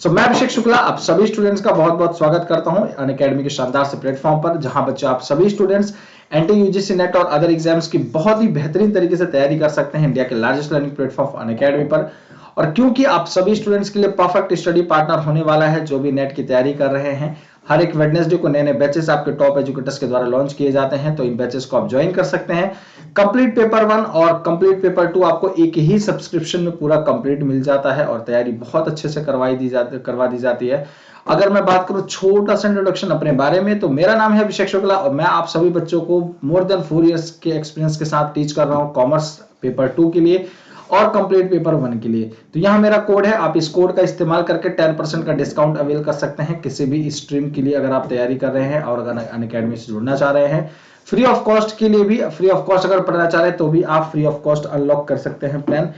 मैं अभिषेक शुक्ला आप सभी स्टूडेंट्स का बहुत बहुत स्वागत करता हूं अनअकैडमी के शानदार से प्लेटफॉर्म पर, जहां बच्चे आप सभी स्टूडेंट्स एनटी यूजीसी नेट और अदर एग्जाम्स की बहुत ही बेहतरीन तरीके से तैयारी कर सकते हैं इंडिया के लार्जेस्ट लर्निंग प्लेटफॉर्म अनअकैडमी पर। और क्योंकि आप सभी स्टूडेंट्स के लिए परफेक्ट स्टडी पार्टनर होने वाला है जो भी नेट की तैयारी कर रहे हैं, हर एक वेडनेसडे को नए नए बैचेस आपके टॉप एजुकेटर्स के द्वारा लॉन्च किए जाते हैं, तो इन बैचेस को आप ज्वाइन कर सकते हैं। कंप्लीट पेपर 1 और कंप्लीट पेपर 2 आपको एक ही सब्सक्रिप्शन में पूरा कंप्लीट मिल जाता है और तैयारी बहुत अच्छे से करवा दी जाती है। अगर मैं बात करूं छोटा सा इंट्रोडक्शन अपने बारे में, तो मेरा नाम है अभिषेक शुक्ला और मैं आप सभी बच्चों को मोर देन 4 इयर्स के एक्सपीरियंस के साथ टीच कर रहा हूं कॉमर्स पेपर 2 के लिए और कंप्लीट पेपर 1 के लिए। तो यहाँ मेरा कोड है, आप इस कोड का इस्तेमाल करके 10% का डिस्काउंट अवेल कर सकते हैं किसी भी स्ट्रीम के लिए अगर आप तैयारी कर रहे हैं और अगर अनअकैडमी से जुड़ना चाह रहे हैं। फ्री ऑफ कॉस्ट के लिए भी, फ्री ऑफ कॉस्ट अगर पढ़ना चाह रहे हैं तो भी आप फ्री ऑफ कॉस्ट अनलॉक कर सकते हैं प्लान,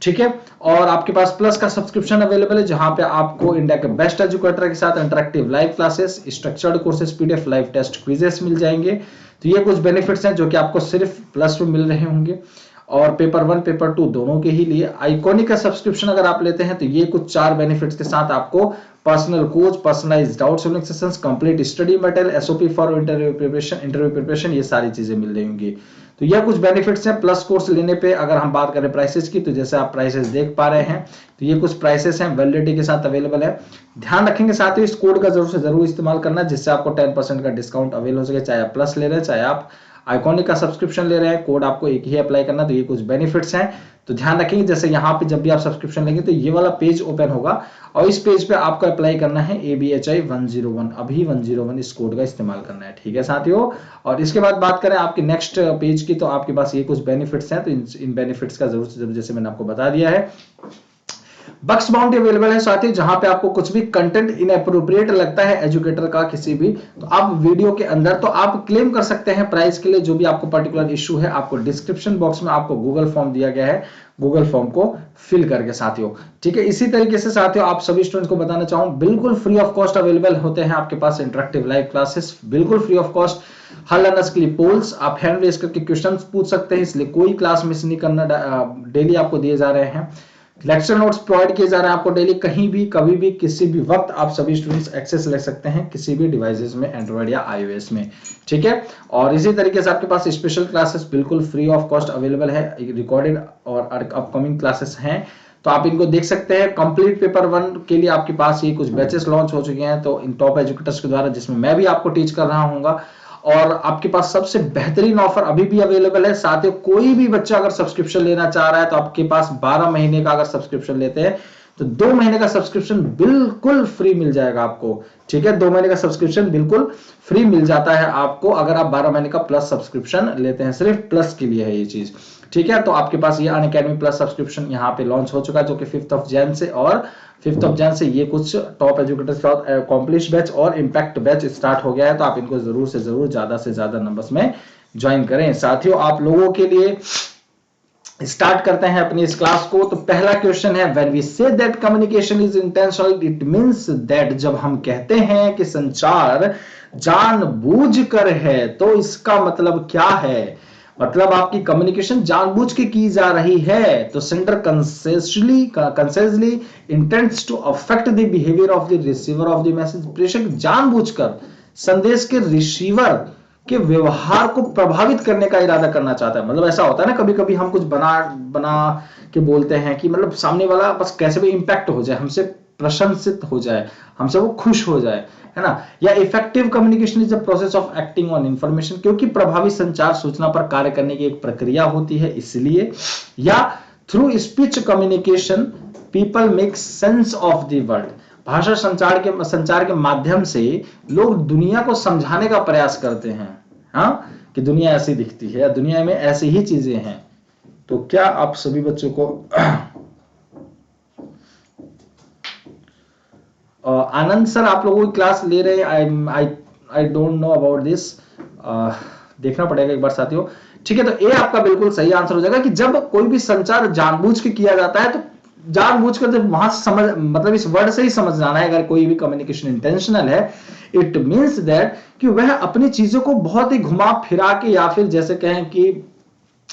ठीक है। और आपके पास प्लस का सब्सक्रिप्शन अवेलेबल है जहां पे आपको इंडिया के बेस्ट एजुकेटर के साथ interactive live classes, structured courses, PDF, live test quizzes मिल जाएंगे। तो ये कुछ बेनिफिट्स हैं जो कि आपको सिर्फ प्लस में मिल रहे होंगे और पेपर 1 पेपर 2 दोनों के ही लिए। आइकॉनिक का सब्सक्रिप्शन अगर आप लेते हैं तो ये कुछ 4 बेनिफिट्स के साथ आपको personal coach, personalised doubt solving sessions, complete study material, SOP for interview preparation, ये सारी चीजें मिल रही होंगी। तो यह कुछ बेनिफिट्स हैं प्लस कोर्स लेने पे। अगर हम बात करें प्राइसेस की, तो जैसे आप प्राइसेस देख पा रहे हैं, तो ये कुछ प्राइसेस हैं, वैलिडिटी के साथ अवेलेबल है। ध्यान रखेंगे साथ ही इस कोड का जरूर से जरूर इस्तेमाल करना जिससे आपको 10% का डिस्काउंट अवेल हो सके, चाहे आप प्लस ले रहे हैं चाहे आप आइकॉनिक का सब्सक्रिप्शन ले रहे हैं, कोड आपको एक ही अप्लाई करना। तो ये कुछ बेनिफिट्स हैं, तो ध्यान रखेंगे। जैसे यहाँ पे जब भी आप सब्सक्रिप्शन लेंगे तो ये वाला पेज ओपन होगा और इस पेज पे आपको अप्लाई करना है ABHI 101, अभी 101 इस कोड का इस्तेमाल करना है, ठीक है साथियों। और इसके बाद बात करें आपके नेक्स्ट पेज की, तो आपके पास ये कुछ बेनिफिट्स हैं, तो इन बेनिफिट्स का जरूर से जरूर, जैसे मैंने आपको बता दिया है, बक्स बाउंड्री अवेलेबल है साथ ही, जहां पे आपको कुछ भी कंटेंट इनएप्रोप्रिएट लगता है एजुकेटर का किसी भी, तो आप वीडियो के अंदर तो आप क्लेम कर सकते हैं प्राइस के लिए जो भी आपको पर्टिकुलर इशू है। आपको डिस्क्रिप्शन बॉक्स में आपको गूगल फॉर्म दिया गया है, गूगल फॉर्म को फिल करके साथियों, ठीक है। इसी तरीके से साथियों आप सभी स्टूडेंट्स को बताना चाहूंगा, बिल्कुल फ्री ऑफ कॉस्ट अवेलेबल होते हैं आपके पास इंटरेक्टिव लाइव क्लासेस, बिल्कुल free of cost. Her learners के लिए पोल्स, आप हैंड रेज करके क्वेश्चंस पूछ सकते हैं, इसलिए कोई क्लास मिस नहीं करना, डेली आपको दिए जा रहे हैं। लेक्चर नोट्स प्रोवाइड किए जा रहे हैं आपको डेली, कहीं भी कभी भी किसी भी वक्त आप सभी स्टूडेंट्स एक्सेस ले सकते हैं किसी भी डिवाइसेस में, एंड्रॉइड या iOS में, ठीक है। और इसी तरीके से आपके पास स्पेशल क्लासेस बिल्कुल फ्री ऑफ कॉस्ट अवेलेबल है, रिकॉर्डेड और अपकमिंग क्लासेस हैं, तो आप इनको देख सकते हैं। कंप्लीट पेपर 1 के लिए आपके पास ये कुछ बैचेस लॉन्च हो चुके हैं, तो इन टॉप एजुकेटर्स के द्वारा, जिसमें मैं भी आपको टीच कर रहा हूँ। और आपके पास सबसे बेहतरीन ऑफर अभी भी अवेलेबल है साथ ही, कोई भी बच्चा अगर सब्सक्रिप्शन लेना चाह रहा है तो आपके पास 12 महीने का अगर सब्सक्रिप्शन लेते हैं तो 2 महीने का सब्सक्रिप्शन बिल्कुल फ्री मिल जाएगा आपको, ठीक है। 2 महीने का सब्सक्रिप्शन बिल्कुल फ्री मिल जाता है आपको अगर आप 12 महीने का प्लस सब्सक्रिप्शन लेते हैं, सिर्फ प्लस के लिए है ये चीज, ठीक है। तो आपके पास ये अनअकैडमी प्लस सब्सक्रिप्शन यहाँ पे लॉन्च हो चुका है जो कि 5 जैन से, और 5 जैन से ये कुछ टॉप एजुकेटर्स के साथ अकॉम्प्लिश बैच और इम्पैक्ट बैच स्टार्ट हो गया है, तो आप इनको जरूर से जरूर ज्यादा से ज्यादा नंबर्स में ज्वाइन करें साथियों। आप लोगों के लिए स्टार्ट करते हैं अपनी इस क्लास को। तो पहला क्वेश्चन है, when we say that communication is intentional, it means that, जब हम कहते हैं कि संचार जानबूझकर है तो इसका मतलब क्या है। मतलब आपकी कम्युनिकेशन जानबूझ के की जा रही है, तो sender consciously intends to affect the behaviour of the receiver of the message. प्रेषक जानबूझकर संदेश के रिसीवर के व्यवहार को प्रभावित करने का इरादा करना चाहता है। मतलब ऐसा होता है ना, कभी कभी हम कुछ बना के बोलते हैं कि मतलब सामने वाला बस कैसे भी इंपैक्ट हो जाए, हमसे प्रशंसित हो जाए, हमसे वो खुश हो जाए, है ना। या effective communication is the process of acting on information, क्योंकि प्रभावी संचार सूचना पर कार्य करने की एक प्रक्रिया होती है, इसलिए। या through speech communication people make sense of the world, भाषा संचार के माध्यम से लोग दुनिया को समझाने का प्रयास करते हैं, हाँ, कि दुनिया ऐसी दिखती है या दुनिया में ऐसी ही चीजें हैं। तो क्या आप सभी बच्चों को आनंद सर आप लोगों की क्लास ले रहे हैं, I don't know about this, देखना पड़ेगा एक बार साथियों, ठीक है। तो ए आपका बिल्कुल सही आंसर हो जाएगा कि जब कोई भी संचार जानबूझ के किया जाता है, तो जानबूझकर जब वहां से समझ, मतलब इस वर्ड से ही समझ जाना है अगर कोई भी कम्युनिकेशन इंटेंशनल है, इट मींस दैट कि वह अपनी चीजों को बहुत ही घुमा फिरा के या फिर जैसे कहें कि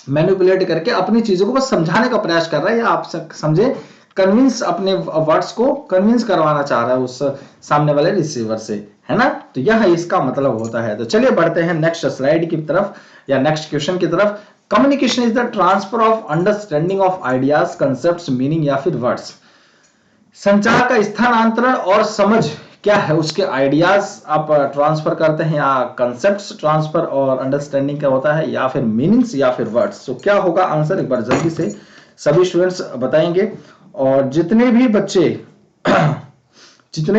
मैनिपुलेट करके अपनी चीजों को बस समझाने का प्रयास कर रहा है, या आप समझे कन्विंस, अपने वर्ड्स को कन्विंस करवाना चाह रहा है उस सामने वाले रिसीवर से, है ना। तो यह इसका मतलब होता है। तो चलिए बढ़ते हैं नेक्स्ट स्लाइड की तरफ या नेक्स्ट क्वेश्चन की तरफ। Communication is the transfer of understanding of ideas, concept, meaning या फिर वर्ड्स। संचार का स्थानांतरण और समझ क्या है, उसके आइडियाज आप ट्रांसफर करते हैं, या कंसेप्ट्स ट्रांसफर और अंडरस्टैंडिंग क्या होता है, या फिर मीनिंग्स या फिर वर्ड्स। तो क्या होगा आंसर, एक बार जल्दी से सभी स्टूडेंट्स बताएंगे। और जितने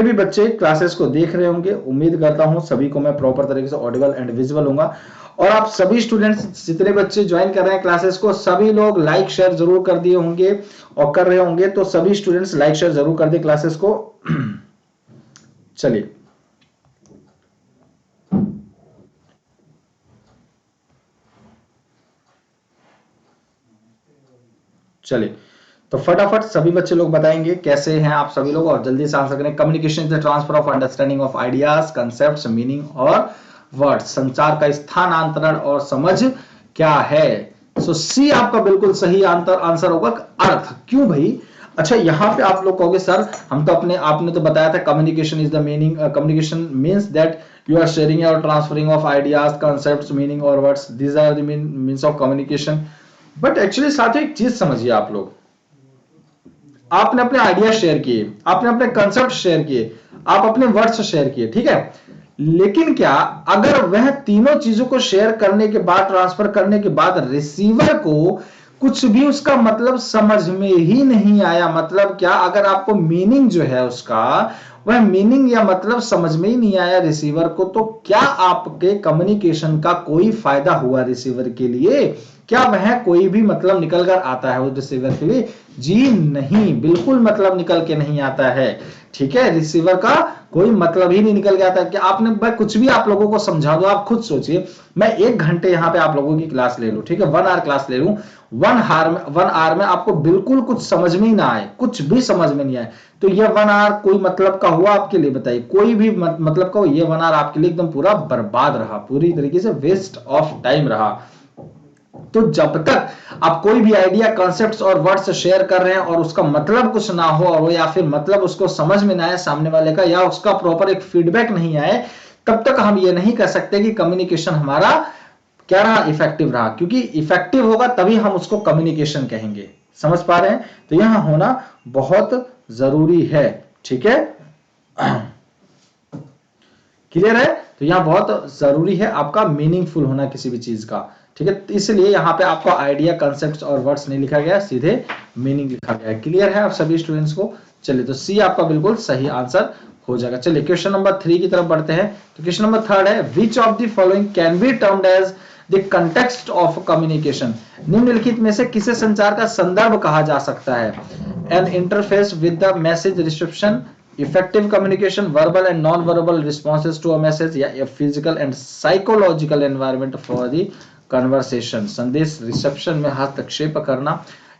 भी बच्चे क्लासेस को देख रहे होंगे, उम्मीद करता हूं सभी को मैं प्रॉपर तरीके से ऑडिबल एंड विजिबल होगा। और आप सभी स्टूडेंट्स जितने बच्चे ज्वाइन कर रहे हैं क्लासेस को, सभी लोग लाइक शेयर जरूर कर दिए होंगे और कर रहे होंगे। तो सभी स्टूडेंट्स लाइक शेयर जरूर कर दे क्लासेस को। चलिए तो फटाफट सभी बच्चे लोग बताएंगे कैसे हैं आप सभी लोग, और जल्दी से आंसर करें। Communication is the transfer of understanding of ideas, concepts, meaning और वर्ड्स। संचार का स्थानांतरण और समझ क्या है। सो सी आपका बिल्कुल सही आंसर होगा। अर्थ क्यों भाई? अच्छा, यहां पे आप लोग कहोगे सर हम तो आपने तो बताया था communication is the meaning, communication means that you are sharing और transferring of ideas, concepts, meaning और words, these are the means of communication. But actually साथियों एक चीज समझिए आप लोग, आपने अपने आइडिया शेयर किए, आपने अपने कंसेप्ट शेयर किए, आप अपने वर्ड्स शेयर किए, ठीक है। लेकिन क्या अगर वह तीनों चीजों को शेयर करने के बाद, ट्रांसफर करने के बाद रिसीवर को कुछ भी उसका मतलब समझ में ही नहीं आया, मतलब क्या, अगर आपको मीनिंग जो है उसका वह मीनिंग या मतलब समझ में ही नहीं आया रिसीवर को, तो क्या आपके कम्युनिकेशन का कोई फायदा हुआ रिसीवर के लिए? क्या वह कोई भी मतलब निकल कर आता है उस रिसीवर के लिए? जी नहीं, बिल्कुल मतलब निकल के नहीं आता है, ठीक है। रिसीवर का कोई मतलब ही नहीं निकल के आता है कि आपने मैं कुछ भी आप लोगों को समझा दो। आप खुद सोचिए, मैं 1 घंटे यहाँ पे आप लोगों की क्लास ले लूं, ठीक है, 1 आवर क्लास ले लूं, 1 आवर में आपको बिल्कुल कुछ समझ में ही ना आए, कुछ भी समझ में नहीं आए, तो ये 1 आवर कोई मतलब का हुआ आपके लिए? बताइए, कोई भी मतलब का हो, ये 1 आवर आपके लिए एकदम पूरा बर्बाद रहा, पूरी तरीके से वेस्ट ऑफ टाइम रहा। तो जब तक आप कोई भी आइडिया, कॉन्सेप्ट्स और वर्ड्स शेयर कर रहे हैं और उसका मतलब कुछ ना हो, और या फिर मतलब उसको समझ में ना आए सामने वाले का, या उसका प्रॉपर एक फीडबैक नहीं आए, तब तक हम ये नहीं कह सकते कि कम्युनिकेशन हमारा क्या रहा, इफेक्टिव रहा। क्योंकि इफेक्टिव होगा तभी हम उसको कम्युनिकेशन कहेंगे। समझ पा रहे हैं? तो यहां होना बहुत जरूरी है, ठीक है। क्लियर है? तो यहां बहुत जरूरी है आपका मीनिंगफुल होना किसी भी चीज का, ठीक है। इसलिए यहां पे आपको आइडिया, कंसेप्ट्स और वर्ड्स नहीं लिखा गया, सीधे मीनिंग लिखा गया है। क्लियर है आप सभी स्टूडेंट्स को? चलिए, तो सी आपका बिल्कुल सही आंसर हो जाएगा। चलिए क्वेश्चन नंबर 3 की तरफ बढ़ते हैं। तो क्वेश्चन नंबर 3 है, which of the following can be termed as the context of communication. निम्नलिखित में से किसे संचार का संदर्भ कहा जा सकता है? N interface with the message reception, effective communication, verbal and non-verbal responses to a message, या a physical and psychological environment for the conversation। संदेश रिसेप्शन में हस्तक्षेप करना,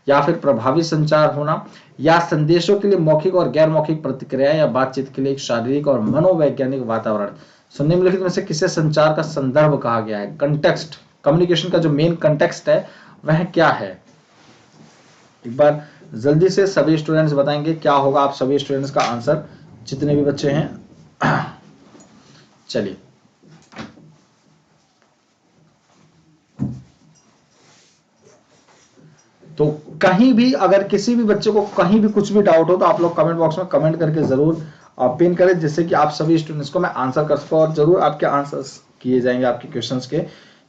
या फिर प्रभावी संचार होना, या संदेशों के लिए मौखिक और गैर मौखिक प्रतिक्रिया, या बातचीत के लिए एक शारीरिक और मनोवैज्ञानिक वातावरण। सो निम्नलिखित में से किसे संचार का संदर्भ कहा गया है? कंटेक्स्ट, कम्युनिकेशन का जो मेन कंटेक्स्ट है वह क्या है? एक बार जल्दी से सभी स्टूडेंट्स बताएंगे क्या होगा आप सभी स्टूडेंट्स का आंसर, जितने भी बच्चे हैं। चलिए, तो कहीं भी अगर किसी भी बच्चे को कहीं भी कुछ भी डाउट हो तो आप लोग कमेंट बॉक्स में कमेंट करके जरूर पिन करें, जिससे कि आप सभी स्टूडेंट्स को मैं आंसर कर सकूं, और जरूर आपके आंसर्स किए जाएंगे आपके क्वेश्चंस के।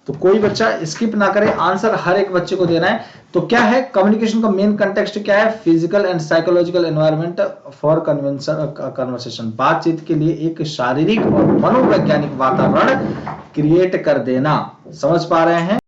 तो कोई बच्चा स्किप ना करे, आंसर हर एक बच्चे को देना है। तो क्या है कम्युनिकेशन का मेन कंटेक्स्ट? क्या है? Physical and psychological environment for conversation, बातचीत के लिए एक शारीरिक और मनोवैज्ञानिक वातावरण क्रिएट कर देना। समझ पा रहे हैं?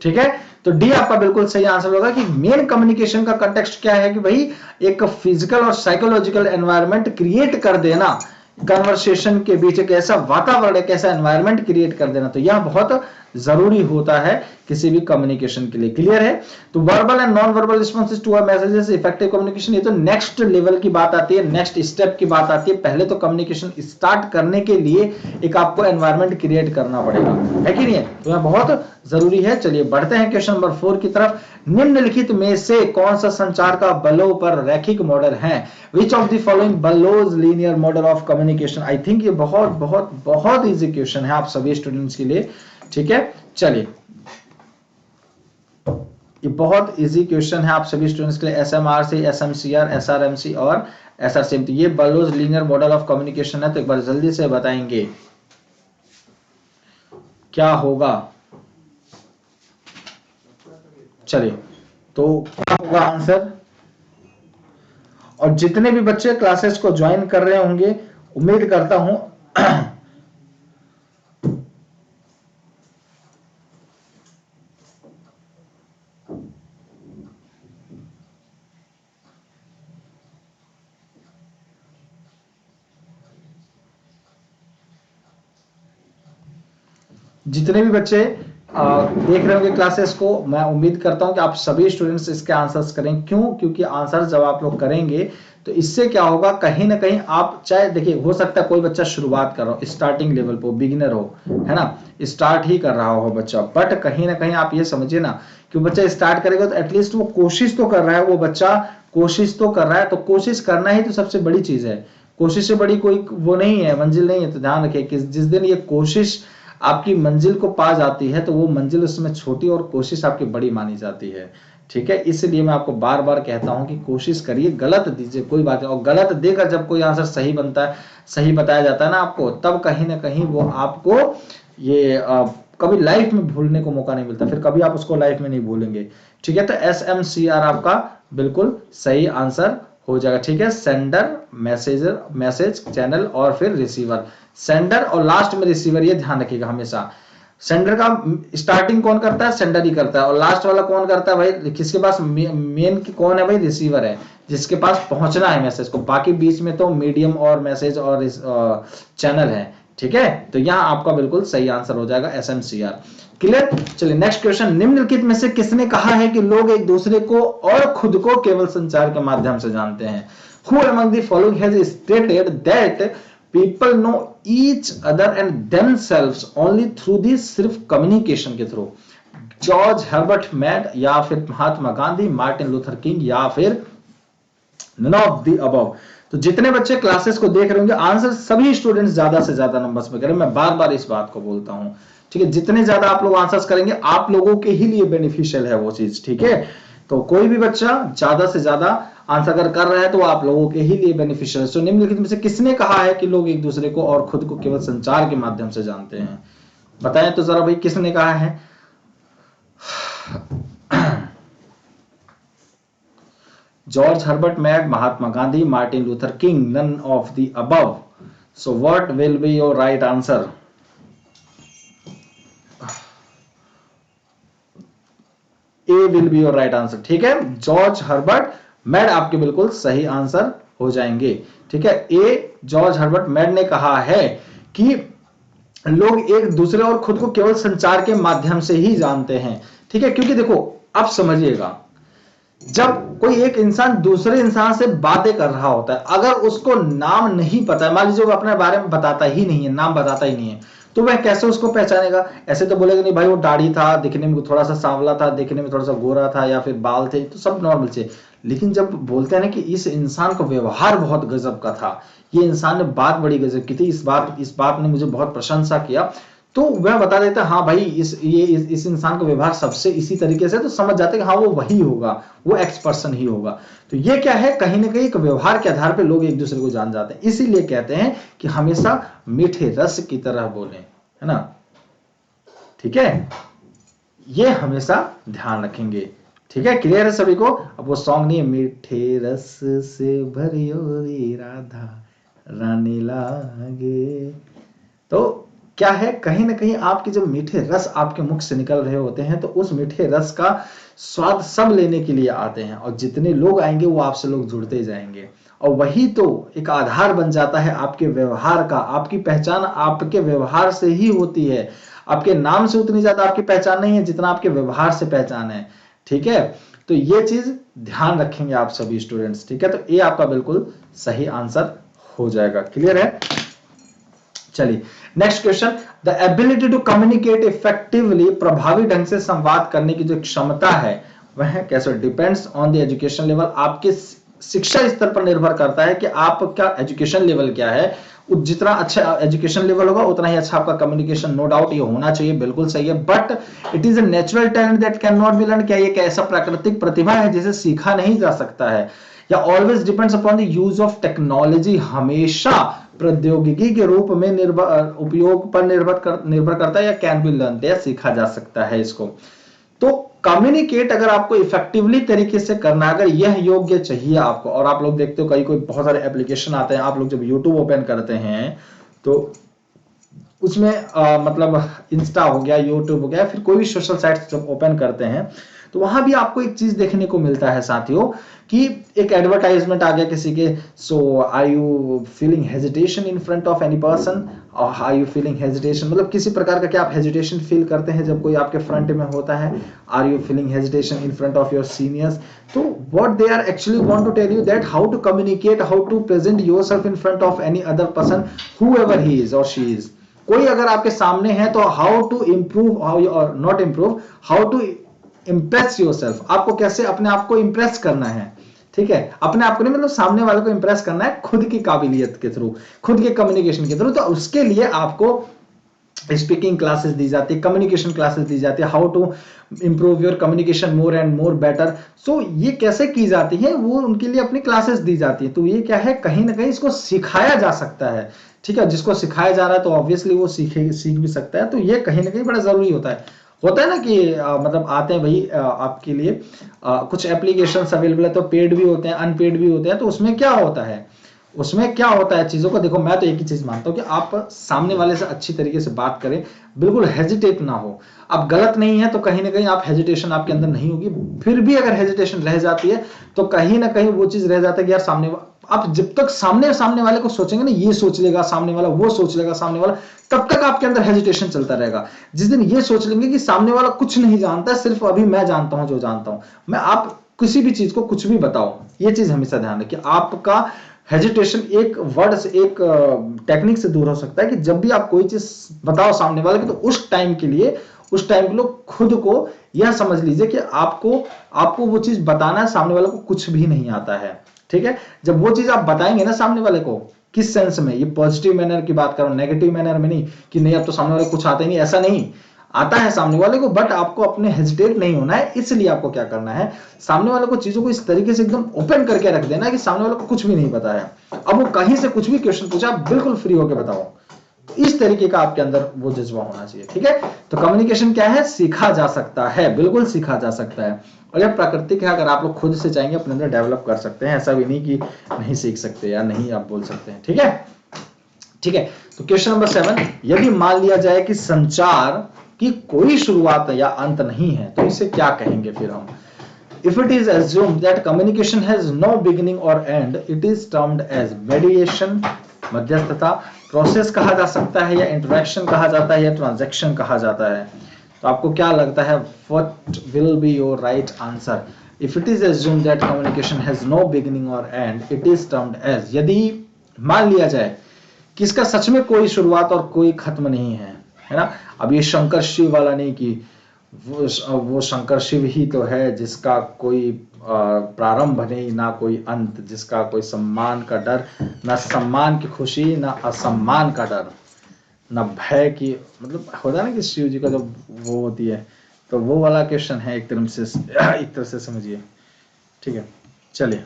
ठीक है, तो डी आपका बिल्कुल सही आंसर होगा कि मेन कम्युनिकेशन का कंटेक्स्ट क्या है कि भाई एक फिजिकल और साइकोलॉजिकल एनवायरनमेंट क्रिएट कर देना, कन्वर्सेशन के बीच एक ऐसा वातावरण, एक ऐसा एनवायरनमेंट क्रिएट कर देना। तो यह बहुत जरूरी होता है किसी भी कम्युनिकेशन के लिए। क्लियर है? तो verbal and non verbal responses to messages, effective communication, ये तो नेक्स्ट लेवल की बात आती है, नेक्स्ट स्टेप की बात आती है। पहले तो कम्युनिकेशन स्टार्ट करने के लिए एक आपको एनवायरनमेंट क्रिएट करना पड़ेगा, है कि नहीं है? तो यह बहुत जरूरी है। चलिए बढ़ते हैं क्वेश्चन नंबर 4 की तरफ। निम्नलिखित में से कौन सा संचार का बलों पर रैखिक मॉडल है? Which of the following blows linear model of communication? I think ये बहुत बहुत बहुत इजी क्वेश्चन है आप सभी स्टूडेंट्स के लिए। ठीक है, चलिए ये बहुत इजी क्वेश्चन है आप सभी स्टूडेंट्स के लिए। SMRC, SMCR, SRMC और SRCMT, ये blows linear model of communication है। तो एक बार जल्दी से बताएंगे क्या होगा। चलिए तो क्या होगा आंसर? और जितने भी बच्चे क्लासेस को ज्वाइन कर रहे होंगे, उम्मीद करता हूं जितने भी बच्चे देख रहे होंगे क्लासेस को, मैं उम्मीद करता हूं कि आप सभी स्टूडेंट्स इसके आंसर्स करें। क्यों? क्योंकि आंसर जब आप लोग करेंगे तो इससे क्या होगा, कहीं ना कहीं आप, चाहे देखिए हो सकता है कोई बच्चा शुरुआत कर रहा हो, स्टार्टिंग लेवल पर बिगिनर हो, है ना, स्टार्ट ही कर रहा हो बच्चा, बट कहीं ना कहीं आप ये समझिए ना कि बच्चा स्टार्ट करेगा तो एटलीस्ट वो कोशिश तो कर रहा है, वो बच्चा कोशिश तो कर रहा है। तो कोशिश करना ही तो सबसे बड़ी चीज है। कोशिश से बड़ी कोई वो नहीं है, मंजिल नहीं है। तो ध्यान रखिए कि जिस दिन ये कोशिश आपकी मंजिल को पा जाती है तो वो मंजिल उसमें छोटी और कोशिश आपकी बड़ी मानी जाती है। ठीक है, इसलिए मैं आपको बार बार कहता हूं कि कोशिश करिए, गलत दीजिए कोई बात नहीं। और गलत देकर जब कोई आंसर सही बनता है, सही बताया जाता है ना आपको, तब कहीं ना कहीं वो आपको ये कभी लाइफ में भूलने को मौका नहीं मिलता, फिर कभी आप उसको लाइफ में नहीं भूलेंगे। ठीक है, तो SMCR आपका बिल्कुल सही आंसर हो जाएगा। ठीक है, सेंडर, मैसेजर, मैसेज चैनल और फिर रिसीवर। सेंडर और लास्ट में रिसीवर, ये ध्यान रखिएगा हमेशा। सेंडर का स्टार्टिंग कौन करता है? सेंडर ही करता है। और लास्ट वाला कौन करता है भाई? किसके पास मेन कौन है भाई? रिसीवर है, जिसके पास पहुंचना है मैसेज को। बाकी बीच में तो मीडियम और मैसेज और चैनल है। ठीक है, तो यहां आपका बिल्कुल सही आंसर हो जाएगा SMCR। क्लियर? चलिए नेक्स्ट क्वेश्चन। निम्नलिखित में से किसने कहा है कि लोग एक दूसरे को और खुद को केवल संचार के माध्यम से जानते हैं? Who among the following has stated that people know each other and themselves only through the सिर्फ कम्युनिकेशन के थ्रू? जॉर्ज हर्बर्ट मैड, या फिर महात्मा गांधी, मार्टिन लूथर किंग, या फिर none of the above? तो जितने बच्चे क्लासेस को देख रहे होंगे, आंसर सभी स्टूडेंट्स ज्यादा से ज्यादा नंबर्स में करें। मैं बार बार इस बात को बोलता हूं। ठीक है, जितने ज्यादा आप लोग आंसर्स करेंगे, आप लोगों के ही लिए बेनिफिशियल है वो चीज। ठीक है, तो कोई भी बच्चा ज्यादा से ज्यादा आंसर अगर कर रहा है तो आप लोगों के ही लिए बेनिफिशियल है। सो निम्नलिखित में से किसने कहा है कि लोग एक दूसरे को और खुद को केवल संचार के माध्यम से जानते हैं? बताएं तो जरा भाई, किसने कहा है? George Herbert Mead, Mahatma Gandhi, Martin Luther King, none of the above. So what will be your right answer? A will be your right answer. ठीक है, जॉर्ज हर्बर्ट मैड आपके बिल्कुल सही आंसर हो जाएंगे। ठीक है, ए जॉर्ज हर्बर्ट मैड ने कहा है कि लोग एक दूसरे और खुद को केवल संचार के माध्यम से ही जानते हैं। ठीक है, क्योंकि देखो अब समझिएगा, जब कोई एक इंसान दूसरे इंसान से बातें कर रहा होता है, अगर उसको नाम नहीं पता है, मान लीजिए वो अपने बारे में बताता ही नहीं है, नाम बताता ही नहीं है, तो वह कैसे उसको पहचानेगा? ऐसे तो बोलेगा नहीं भाई वो दाढ़ी था, दिखने में थोड़ा सा सांवला था, दिखने में थोड़ा सा गोरा था, या फिर बाल थे, तो सब नॉर्मल थे। लेकिन जब बोलते हैं ना कि इस इंसान का व्यवहार बहुत गजब का था, ये इंसान ने बात बड़ी गजब की थी, इस बात ने मुझे बहुत प्रशंसा किया, तो वह बता देता है हाँ भाई इस इंसान का व्यवहार सबसे इसी तरीके से, तो समझ जाते हैं कि हाँ वो वही होगा, वो एक्स पर्सन ही होगा। तो ये क्या है, कहीं ना कहीं एक व्यवहार के आधार पे लोग एक दूसरे को जान जाते हैं। इसीलिए कहते हैं कि हमेशा मीठे रस की तरह बोलें, है ना। ठीक है, ये हमेशा ध्यान रखेंगे। ठीक है, क्लियर है सभी को? अब वो सॉन्ग नहीं है, मीठे रस से भरियो रे राधा रानी लागे, तो क्या है, कहीं ना कहीं आपके जब मीठे रस आपके मुख से निकल रहे होते हैं तो उस मीठे रस का स्वाद सब लेने के लिए आते हैं, और जितने लोग आएंगे वो आपसे लोग जुड़ते जाएंगे, और वही तो एक आधार बन जाता है आपके व्यवहार का। आपकी पहचान आपके व्यवहार से ही होती है। आपके नाम से उतनी ज्यादा आपकी पहचान नहीं है जितना आपके व्यवहार से पहचान है। ठीक है, तो ये चीज ध्यान रखेंगे आप सभी स्टूडेंट्स। ठीक है, तो ये आपका बिल्कुल सही आंसर हो जाएगा। क्लियर है? चलिए next question, the ability to communicate effectively, प्रभावी ढंग से संवाद करने की जो क्षमता है वह कैसे, depends on the education level, आपके शिक्षा स्तर पर निर्भर करता है कि आपका एजुकेशन लेवल क्या है। जितना अच्छा एजुकेशन लेवल होगा उतना ही अच्छा आपका कम्युनिकेशन, नो डाउट ये होना चाहिए, बिल्कुल सही है। But it is a natural talent that can not be learn, क्या ये एक ऐसा प्राकृतिक प्रतिभा है जिसे सीखा नहीं जा सकता है? या always depends upon the use of technology, हमेशा प्रौद्योगिकी के रूप में उपयोग पर निर्भर करता है, या कैन बी लर्न, या सीखा जा सकता है इसको। तो कम्युनिकेट अगर आपको इफेक्टिवली तरीके से करना, अगर यह योग्य चाहिए आपको, और आप लोग देखते हो कई कोई बहुत सारे एप्लीकेशन आते हैं, आप लोग जब यूट्यूब ओपन करते हैं तो उसमें मतलब इंस्टा हो गया, यूट्यूब हो गया, फिर कोई भी सोशल साइट जब ओपन करते हैं तो वहां भी आपको एक चीज देखने को मिलता है साथियों, कि एक एडवर्टाइजमेंट आ गया किसी के, so are you feeling hesitation in front of any person, और आर यू फीलिंग हेजिटेशन, मतलब किसी प्रकार का क्या आप हेजिटेशन फील करते हैं जब कोई आपके फ्रंट में होता है? Are you feeling hesitation in front of your seniors? तो what they are actually want to tell you that how to communicate, how to present yourself in front of any other person, whoever he is और she is. कोई अगर आपके सामने है तो how to improve, how और not improve, how to impress yourself, आपको कैसे अपने आप को इंप्रेस करना है। ठीक है, अपने आप को नहीं, मतलब सामने वाले को इंप्रेस करना है खुद की काबिलियत के थ्रू, खुद के कम्युनिकेशन के थ्रू। तो उसके लिए आपको स्पीकिंग क्लासेस दी जाती है, कम्युनिकेशन क्लासेस दी जाती है, how to improve your communication more and more better. So ये कैसे की जाती है, वो उनके लिए अपनी क्लासेस दी जाती है। तो ये क्या है, कहीं ना कहीं इसको सिखाया जा सकता है। ठीक है, जिसको सिखाया जा रहा है तो ऑब्वियसली वो सीख भी सकता है। तो ये कहीं ना कहीं बड़ा जरूरी होता है ना कि मतलब आते हैं भाई आपके लिए कुछ एप्लीकेशंस अवेलेबल है, तो पेड भी होते हैं, अनपेड भी होते हैं। तो उसमें क्या होता है चीजों को देखो, मैं तो एक ही चीज मानता हूं कि आप सामने वाले से अच्छी तरीके से बात करें, बिल्कुल हेजिटेट ना हो। अब गलत नहीं है तो कहीं ना कहीं आप हेजिटेशन आपके अंदर नहीं होगी। फिर भी अगर हेजिटेशन रह जाती है तो कहीं ना कहीं वो चीज रह जाता है कि यार सामने, आप जब तक सामने वाले को सोचेंगे ना, ये सोच लेगा सामने वाला, वो सोच लेगा सामने वाला, तब तक आपके अंदर हेजिटेशन चलता रहेगा। जिस दिन ये सोच लेंगे कि सामने वाला कुछ नहीं जानता, सिर्फ अभी मैं जानता हूं जो जानता हूं, मैं, आप किसी भी चीज को कुछ भी बताओ, ये चीज हमेशा ध्यान रखिए। आपका हेजिटेशन एक वर्ड से, एक टेक्निक से दूर हो सकता है कि जब भी आप कोई चीज बताओ सामने वाले को, तो उस टाइम के लिए खुद को यह समझ लीजिए कि आपको वो चीज बताना है, सामने वाले को कुछ भी नहीं आता है। ठीक है, जब वो चीज आप बताएंगे ना सामने वाले को, किस सेंस में, ये पॉजिटिव मैनर की बात करो, नेगेटिव मैनर में नहीं कि नहीं अब तो सामने वाले को कुछ आता ही नहीं, ऐसा नहीं, आता है सामने वाले को, बट आपको अपने हेजिटेट नहीं होना है। इसलिए आपको क्या करना है, सामने वाले को चीजों को इस तरीके से एकदम ओपन करके रख देना कि सामने वाले को कुछ भी नहीं पता है। अब वो कहीं से कुछ भी क्वेश्चन पूछा, आप बिल्कुल फ्री होकर बताओ। इस तरीके का आपके अंदर वो जज्बा होना चाहिए। ठीक है, तो कम्युनिकेशन क्या है, सीखा जा सकता है, बिल्कुल सीखा जा सकता है, और यह प्राकृतिक है। अगर आप लोग खुद से चाहेंगे अपने अंदर डेवलप कर सकते हैं, ऐसा भी नहीं कि नहीं सीख सकते या नहीं आप बोल सकते हैं। ठीक है, तो क्वेश्चन नंबर 7, यदि मान लिया जाए कि संचार की कोई शुरुआत या अंत नहीं है तो इसे क्या कहेंगे फिर हम? If it is assumed that communication has no beginning or end, it is termed as mediation, मध्यस्थता, प्रोसेस कहा जा सकता है, या इंटरेक्शन कहा जाता है, या ट्रांजैक्शन कहा जाता है। तो आपको क्या लगता है, what will be your right answer? If it is assumed that communication has no beginning or end, it is termed as, यदि मान लिया जाए कि इसका सच में कोई शुरुआत और कोई खत्म नहीं है ना। अब ये शंकर शिव वाला नहीं कि वो शंकर शिव ही तो है जिसका कोई प्रारंभ नहीं, ना कोई अंत, जिसका कोई सम्मान का डर, ना सम्मान की खुशी, ना असम्मान का डर, ना भय की, मतलब होता है ना कि शिव जी का जो वो होती है, तो वो वाला क्वेश्चन है एक तरह से समझिए। ठीक है, चलिए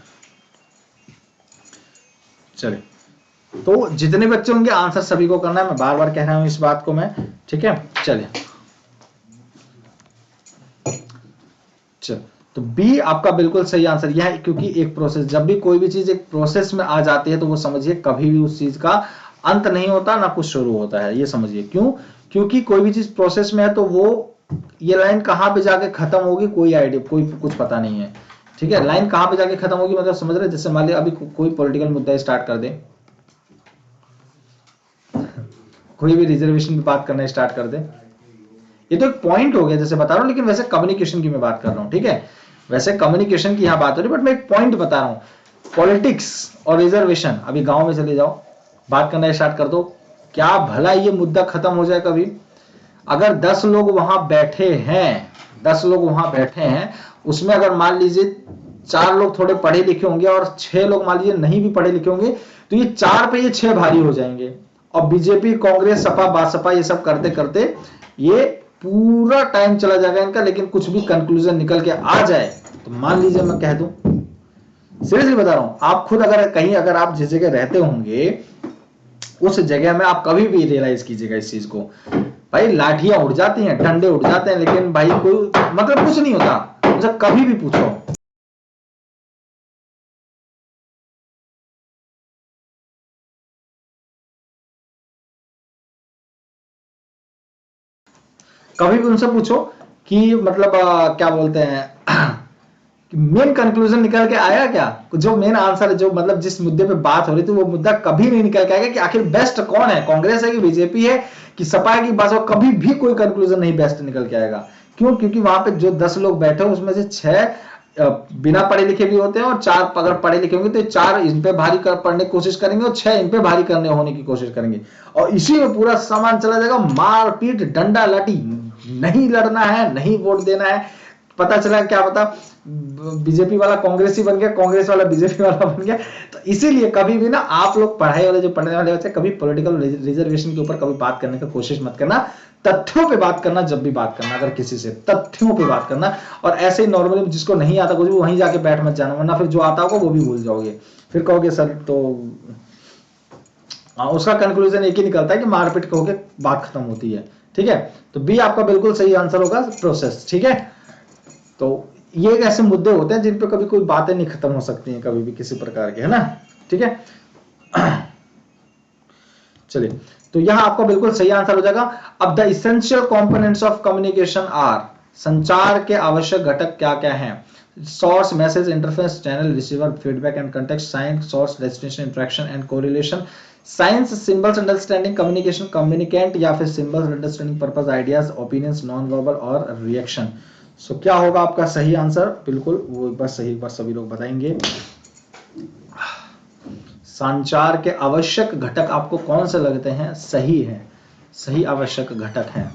तो जितने बच्चे होंगे आंसर सभी को करना है, मैं बार बार कह रहा हूं इस बात को मैं। ठीक है, चलिए तो बी आपका बिल्कुल सही आंसर यह है, क्योंकि एक प्रोसेस, जब भी कोई भी चीज एक प्रोसेस में आ जाती है तो वो समझिए कभी भी उस चीज का अंत नहीं होता, ना कुछ शुरू होता है, ये समझिए। क्यों? क्योंकि कोई भी चीज प्रोसेस में है तो वो ये लाइन कहां पे जाके खत्म होगी कोई आइडिया, कोई कुछ पता नहीं है। ठीक है, लाइन कहां पे जाके खत्म होगी, मतलब समझ रहे, जैसे मान लिया अभी कोई पॉलिटिकल मुद्दा स्टार्ट कर दे, कोई भी रिजर्वेशन की बात करना स्टार्ट कर दे, ये तो एक पॉइंट हो गया जैसे बता रहा हूं, लेकिन वैसे कम्युनिकेशन की मैं बात कर रहा हूं, ठीक है, वैसे कम्युनिकेशन की यहां बात हो रही है, बट मैं एक पॉइंट बता रहा हूं। पॉलिटिक्स और रिजर्वेशन, अभी गांव में चले जाओ, बात करना स्टार्ट कर दो, क्या भला ये मुद्दा खत्म हो जाए कभी? अगर 10 लोग वहां बैठे हैं, 10 लोग वहां बैठे हैं, उसमें अगर मान लीजिए 4 लोग थोड़े पढ़े लिखे होंगे और 6 लोग मान लीजिए नहीं भी पढ़े लिखे होंगे, तो ये 4 पे ये 6 भारी हो जाएंगे, और बीजेपी कांग्रेस सपा बासपा ये सब करते करते ये पूरा टाइम चला जाएगा इनका, लेकिन कुछ भी कंक्लूजन निकल के आ जाए तो मान लीजिए मैं कह दूं, सीरियसली बता रहा हूं, आप खुद अगर कहीं अगर आप जिस जगह रहते होंगे उस जगह में आप कभी भी रियलाइज कीजिएगा इस चीज को, भाई लाठियां उड़ जाती हैं, डंडे उड़ जाते हैं, लेकिन भाई कोई मतलब कुछ नहीं होता, मुझे कभी भी पूछो। कभी भी उनसे पूछो कि मतलब क्या बोलते हैं मेन कंक्लूजन निकल के आया क्या, जो मेन आंसर है, जो मतलब जिस मुद्दे पे बात हो रही थी वो मुद्दा कभी नहीं निकल के आएगा कि आखिर बेस्ट कौन है, कांग्रेस है कि बीजेपी है कि सपा है कि बसपा, कभी भी कोई कंक्लूजन नहीं बेस्ट निकल के आएगा। क्यों? क्योंकि वहां पे जो 10 लोग बैठे हो उसमें से 6 बिना पढ़े लिखे भी होते हैं, और 4 अगर पढ़े लिखे होंगे तो 4 इन पे भारी पढ़ने की कोशिश करेंगे और 6 इन पे भारी करने होने की कोशिश करेंगे, और इसी में पूरा सामान चला जाएगा, मारपीट डंडा लाठी, नहीं लड़ना है, नहीं वोट देना है, पता चला क्या पता बीजेपी वाला कांग्रेसी बन गया, कांग्रेस वाला बीजेपी वाला बन गया। तो इसीलिए कभी भी ना आप लोग पढ़ाई वाले जो पढ़ने वाले बच्चे, कभी पॉलिटिकल रिजर्वेशन के ऊपर कभी बात करने की कोशिश मत करना, तथ्यों पे बात करना, जब भी बात करना अगर किसी से तथ्यों पे बात करना, और ऐसे ही नॉर्मली जिसको नहीं आता कुछ भी वहीं जाके बैठ मत जाना, वरना फिर जो आता होगा वो भी भूल जाओगे, फिर कहोगे सर तो उसका कंक्लूजन एक ही निकलता है कि मारपीट कहोगे बात खत्म होती है, ठीक है। तो बी आपका बिल्कुल सही आंसर होगा, प्रोसेस, ठीक है। तो ये एक ऐसे मुद्दे होते हैं जिन पे कभी कोई बातें नहीं खत्म हो सकती हैं कभी भी किसी प्रकार के, है ना, ठीक है। चलिए, तो यहां आपका बिल्कुल सही आंसर हो जाएगा। अब the essential components of communication are, संचार के आवश्यक घटक क्या क्या हैं? Source, message, interface, channel, receiver, feedback and context, sign, source, destination, interaction and correlation, signs, symbols, understanding, communication, communicant या फिर symbols, understanding, purpose, ideas, opinions, non verbal और रिएक्शन। सो क्या होगा आपका सही आंसर? बिल्कुल वो एक बार सही, एक बार सभी लोग बताएंगे। संचार के आवश्यक घटक आपको कौन से लगते हैं? सही है, सही आवश्यक घटक है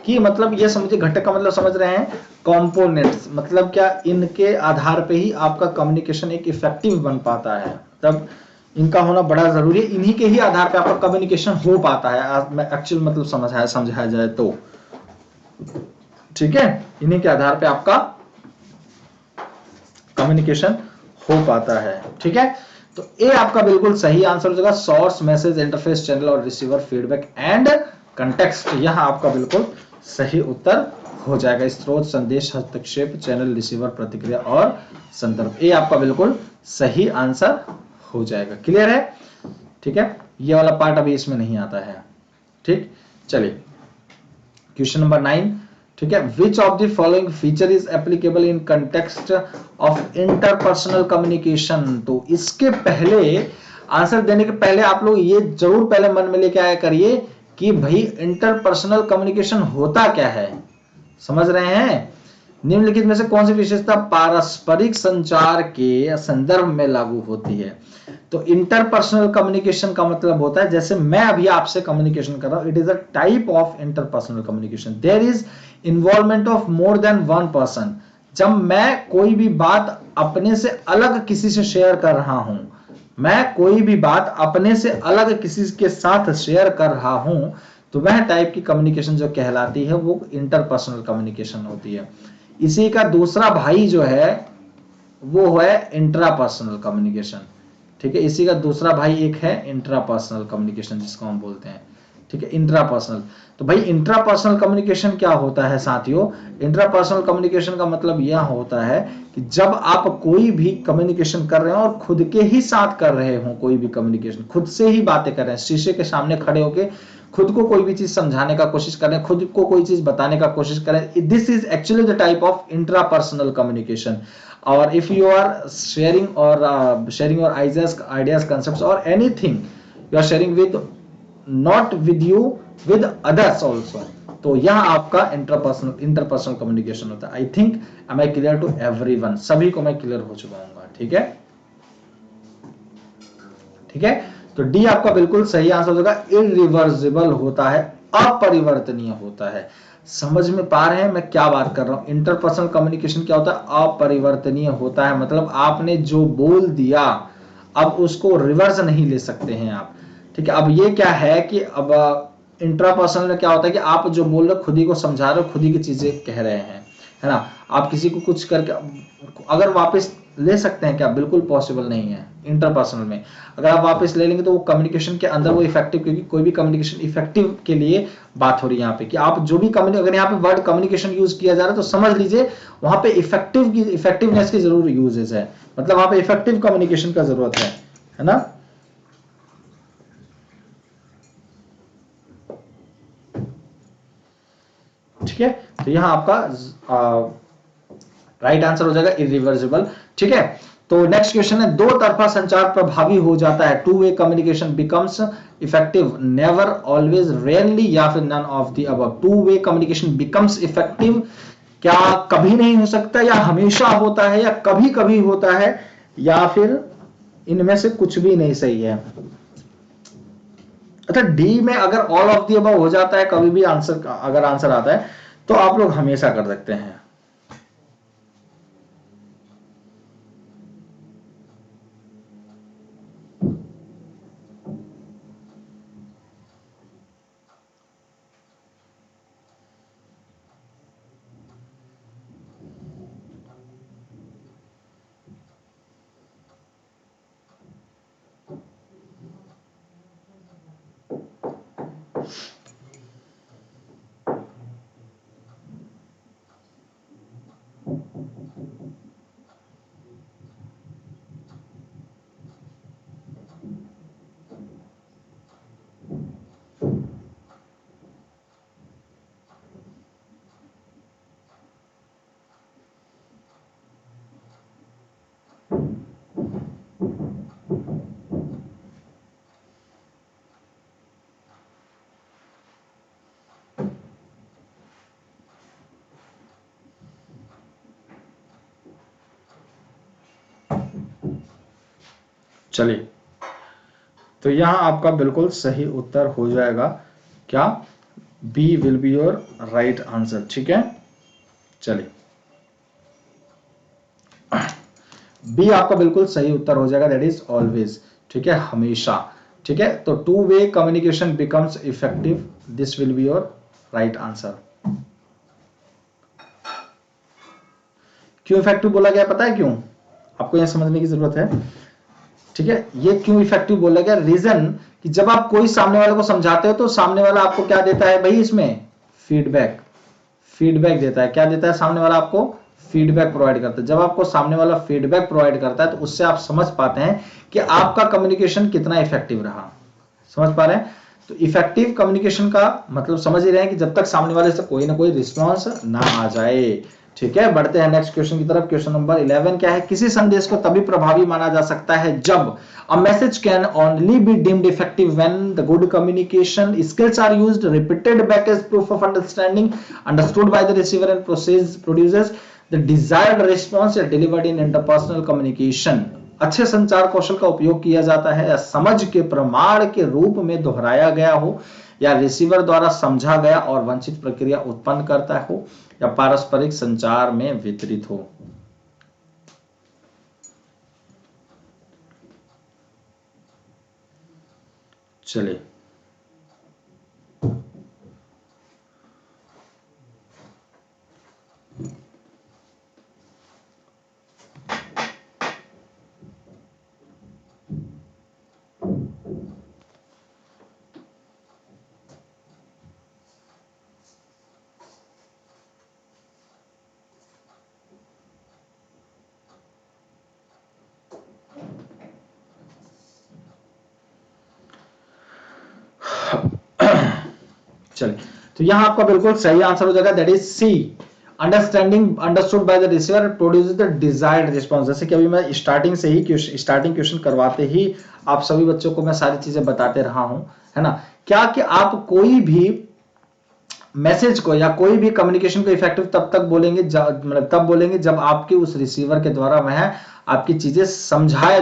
कि मतलब ये समझिए, घटक का मतलब समझ रहे हैं, कंपोनेंट्स, मतलब क्या इनके आधार पे ही आपका कम्युनिकेशन एक इफेक्टिव बन पाता है, तब इनका होना बड़ा जरूरी है, इन्हीं के ही आधार पे आपका कम्युनिकेशन हो पाता है, एक्चुअल मतलब समझाया जाए तो, ठीक है, इन्हीं के आधार पे आपका कम्युनिकेशन हो पाता है, ठीक है। तो ए आपका बिल्कुल सही आंसर हो जाएगा, सोर्स, मैसेज, इंटरफेस, चैनल और रिसीवर, फीडबैक एंड कंटेक्स्ट, यहां आपका बिल्कुल सही उत्तर हो जाएगा। स्रोत, संदेश, हस्तक्षेप, चैनल, रिसीवर, प्रतिक्रिया और संदर्भ, ए आपका बिल्कुल सही आंसर हो जाएगा। क्लियर है? ठीक है, ये वाला पार्ट अभी इसमें नहीं आता है, ठीक। चलिए, क्वेश्चन नंबर 9, ठीक है, which of the following feature is applicable in context of interpersonal communication. तो इसके पहले आंसर देने के पहले आप लोग ये जरूर पहले मन में लेके आया करिए कि भाई इंटरपर्सनल कम्युनिकेशन होता क्या है, समझ रहे हैं? निम्नलिखित में से कौन सी विशेषता पारस्परिक संचार के संदर्भ में लागू होती है? तो इंटरपर्सनल कम्युनिकेशन का मतलब होता है, जैसे मैं अभी आपसे कम्युनिकेशन कर रहा हूं, it is a type of interpersonal communication, there is involvement of more than one person. जब मैं कोई भी बात अपने से अलग किसी से शेयर कर रहा हूं, मैं कोई भी बात अपने से अलग किसी के साथ शेयर कर रहा हूं, तो वह टाइप की कम्युनिकेशन जो कहलाती है वो इंटरपर्सनल कम्युनिकेशन होती है। इसी का दूसरा भाई जो है वो है इंट्रापर्सनल कम्युनिकेशन, ठीक है, इसी का दूसरा भाई एक है इंट्रापर्सनल कम्युनिकेशन जिसको हम बोलते हैं, ठीक है, इंट्रापर्सनल। तो भाई इंट्रापर्सनल कम्युनिकेशन क्या होता है साथियों? इंट्रापर्सनल कम्युनिकेशन का मतलब यह होता है कि जब आप कोई भी कम्युनिकेशन कर रहे हो और खुद के ही साथ कर रहे हो, कोई भी कम्युनिकेशन खुद से ही बातें कर रहे हैं, शीशे के सामने खड़े होके खुद को कोई भी चीज समझाने का कोशिश करें, खुद को कोई चीज बताने का कोशिश करें। This is actually the type of intrapersonal communication. और if you are sharing your ideas concept और anything you are sharing with not with you, with others also, तो यह आपका इंटरपर्सनल कम्युनिकेशन होता है। I think am I clear to everyone, सभी को मैं क्लियर हो चुका हूँ। ठीक है, ठीक है। तो डी आपका बिल्कुल सही आंसर होगा, इरिवर्सिबल होता है, अपरिवर्तनीय होता है। समझ में पा रहे हैं मैं क्या बात कर रहा हूं? इंटरपर्सनल कम्युनिकेशन क्या होता है? अपरिवर्तनीय होता है। मतलब आपने जो बोल दिया अब उसको रिवर्स नहीं ले सकते हैं आप। ठीक है, अब ये क्या है कि अब इंट्रापर्सनल में क्या होता है कि आप जो बोल रहे हो खुद ही को समझा रहे हो, खुद ही की चीजें कह रहे हैं, है ना। आप किसी को कुछ करके अगर वापस ले सकते हैं क्या? बिल्कुल पॉसिबल नहीं है इंटरपर्सनल में। अगर आप वापस ले लेंगे तो वो कम्युनिकेशन के अंदर वो इफेक्टिव, क्योंकि कोई भी कम्युनिकेशन इफेक्टिव के लिए बात हो रही है यहाँ पे कि आप जो भी अगर यहाँ पे वर्ड कम्युनिकेशन यूज किया जा रहा है तो समझ लीजिए वहां पे इफेक्टिवनेस की जरूर यूजेस है, मतलब वहां पे इफेक्टिव कम्युनिकेशन का जरूरत है ना। ठीक है, तो यहां आपका राइट आंसर हो जाएगा इरिवर्सिबल। ठीक है, तो नेक्स्ट क्वेश्चन है, दो तरफा संचार प्रभावी हो जाता है, two way communication becomes effective, never, always, rarely या फिर none of the above. Two way communication becomes effective क्या कभी नहीं हो सकता, या हमेशा होता है, या कभी कभी होता है, या फिर इनमें से कुछ भी नहीं सही है? अच्छा, डी में अगर ऑल ऑफ दी अबव हो जाता है कभी भी आंसर, अगर आंसर आता है तो आप लोग हमेशा कर सकते हैं। चलिए, तो यहां आपका बिल्कुल सही उत्तर हो जाएगा क्या? B will be your right answer. ठीक है, चलिए, बी आपका बिल्कुल सही उत्तर हो जाएगा, दैट इज ऑलवेज। ठीक है, हमेशा। ठीक है, तो to way communication becomes effective, this will be your right answer. क्यों इफेक्टिव बोला गया पता है क्यों? आपको यह समझने की जरूरत है। ठीक है, ये क्यों इफेक्टिव बोला गया? रीजन कि जब आप कोई सामने वाले को समझाते हो तो सामने वाला आपको क्या देता है भाई? इसमें फीडबैक, फीडबैक देता है। क्या देता है सामने वाला आपको? फीडबैक प्रोवाइड करता है। जब आपको सामने वाला फीडबैक प्रोवाइड करता है तो उससे आप समझ पाते हैं कि आपका कम्युनिकेशन कितना इफेक्टिव रहा। समझ पा रहे हैं? तो इफेक्टिव कम्युनिकेशन का मतलब समझ ही रहे हैं कि जब तक सामने वाले से कोई ना कोई रिस्पॉन्स ना आ जाए। ठीक है, बढ़ते हैं नेक्स्ट क्वेश्चन की तरफ। क्वेश्चन नंबर 11 क्या है? किसी संदेश को तभी प्रभावी माना जा सकता है जब a message can only be deemed effective when the good communication skills are used, repeated back as proof of understanding, understood by the receiver and process produces the desired response delivered in interpersonal communication। अच्छे संचार कौशल का उपयोग किया जाता है या समझ के प्रमाण के रूप में दोहराया गया हो, या रिसीवर द्वारा समझा गया और वांछित प्रक्रिया उत्पन्न करता हो, या पारस्परिक संचार में वितरित हो। चलिए, चलिए, तो यहाँ आपका बिल्कुल सही आंसर हो जाएगा, that is C, understanding understood by the receiver produces the desired response. जैसे कि अभी मैं स्टार्टिंग से ही स्टार्टिंग क्वेश्चन करवाते ही आप सभी बच्चों को मैं सारी चीजें बताते रहा हूं, है ना, क्या कि आप कोई भी मैसेज को या कोई भी कम्युनिकेशन को इफेक्टिव तब तक बोलेंगे, मतलब तब बोलेंगे जब आपके उस रिसीवर के द्वारा वह आपकी चीजें समझा